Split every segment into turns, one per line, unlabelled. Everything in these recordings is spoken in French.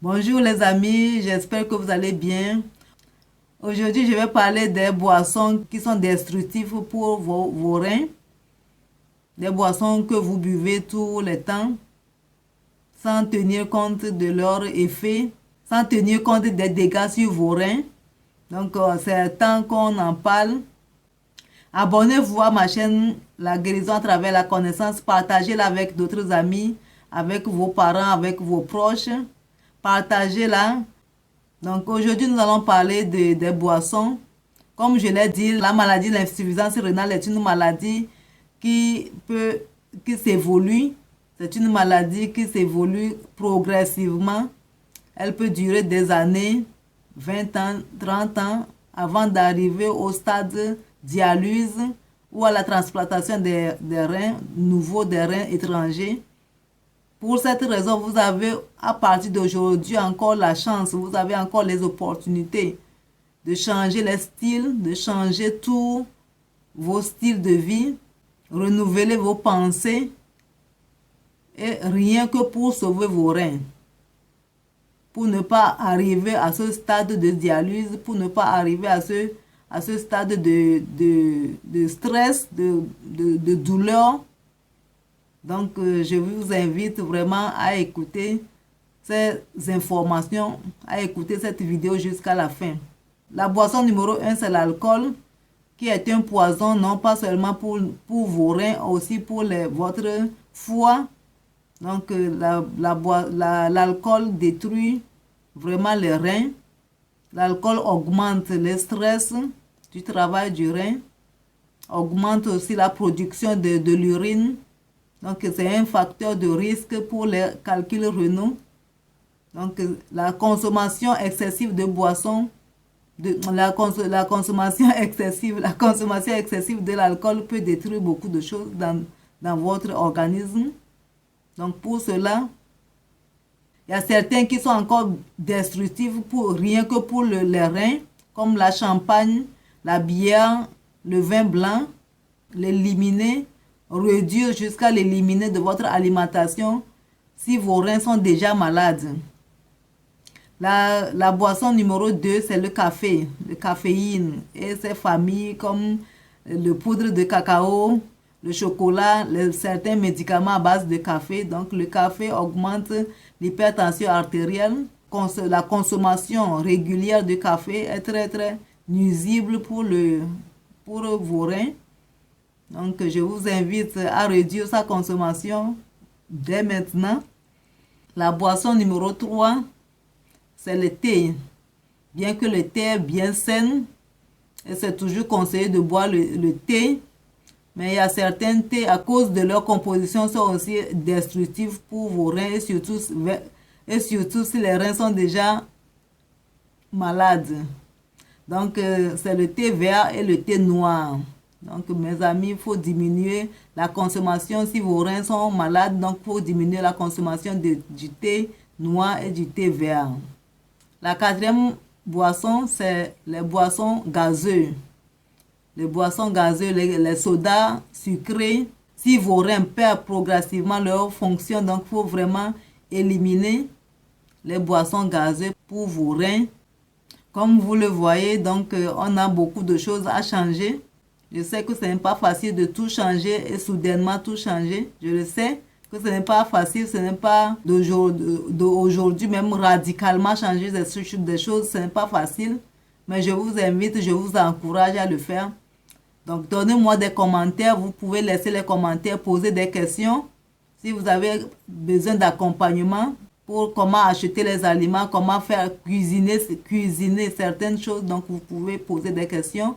Bonjour les amis, j'espère que vous allez bien. Aujourd'hui, je vais parler des boissons qui sont destructives pour vos reins. Des boissons que vous buvez tout le temps sans tenir compte de leur effet, sans tenir compte des dégâts sur vos reins. Donc, c'est temps qu'on en parle. Abonnez-vous à ma chaîne La guérison à travers la connaissance. Partagez-la avec d'autres amis, avec vos parents, avec vos proches. Partagez-la. Donc aujourd'hui, nous allons parler des boissons. Comme je l'ai dit, la maladie de l'insuffisance rénale est une maladie qui s'évolue. C'est une maladie qui s'évolue progressivement. Elle peut durer des années, 20 ans, 30 ans, avant d'arriver au stade dialyse ou à la transplantation des reins nouveaux, des reins étrangers. Pour cette raison, vous avez à partir d'aujourd'hui encore la chance, vous avez encore les opportunités de changer les styles, de changer tous vos styles de vie, renouveler vos pensées, et rien que pour sauver vos reins. Pour ne pas arriver à ce stade de dialyse, pour ne pas arriver à ce stade de stress, de douleur. Donc, je vous invite vraiment à écouter ces informations, à écouter cette vidéo jusqu'à la fin. La boisson numéro 1, c'est l'alcool, qui est un poison, non pas seulement pour vos reins, aussi pour votre foie. Donc, l'alcool détruit vraiment les reins. L'alcool augmente le stress du travail du rein, augmente aussi la production de l'urine. Donc, c'est un facteur de risque pour les calculs rénaux. Donc, la consommation excessive de boissons, la consommation excessive de l'alcool peut détruire beaucoup de choses dans votre organisme. Donc, pour cela, il y a certains qui sont encore destructifs rien que pour les reins, comme la champagne, la bière, le vin blanc, l'éliminer, réduire jusqu'à l'éliminer de votre alimentation si vos reins sont déjà malades. La boisson numéro 2, c'est le café, le caféine et ses familles comme le poudre de cacao, le chocolat, certains médicaments à base de café. Donc le café augmente l'hypertension artérielle. La consommation régulière de café est très nuisible pour vos reins. Donc je vous invite à réduire sa consommation dès maintenant. La boisson numéro 3, c'est le thé. Bien que le thé est bien sain, et c'est toujours conseillé de boire le thé, mais il y a certains thés, à cause de leur composition, sont aussi destructifs pour vos reins, et surtout si les reins sont déjà malades. Donc, c'est le thé vert et le thé noir. Donc, mes amis, il faut diminuer la consommation. Si vos reins sont malades, donc il faut diminuer la consommation du thé noir et du thé vert. La quatrième boisson, c'est les boissons gazeuses. Les boissons gazeuses, les sodas sucrés. Si vos reins perdent progressivement leur fonction, donc il faut vraiment éliminer les boissons gazeuses pour vos reins. Comme vous le voyez, donc on a beaucoup de choses à changer. Je sais que ce n'est pas facile de tout changer et soudainement tout changer. Je le sais que ce n'est pas facile, ce n'est pas d'aujourd'hui même radicalement changer des choses, ce n'est pas facile. Mais je vous invite, je vous encourage à le faire. Donc donnez-moi des commentaires, vous pouvez laisser les commentaires, poser des questions. Si vous avez besoin d'accompagnement pour comment acheter les aliments, comment faire cuisiner certaines choses, donc vous pouvez poser des questions.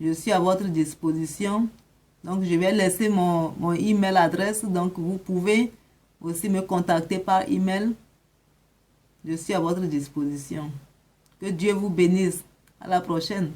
Je suis à votre disposition. Donc, je vais laisser mon email adresse. Donc, vous pouvez aussi me contacter par email. Je suis à votre disposition. Que Dieu vous bénisse. À la prochaine.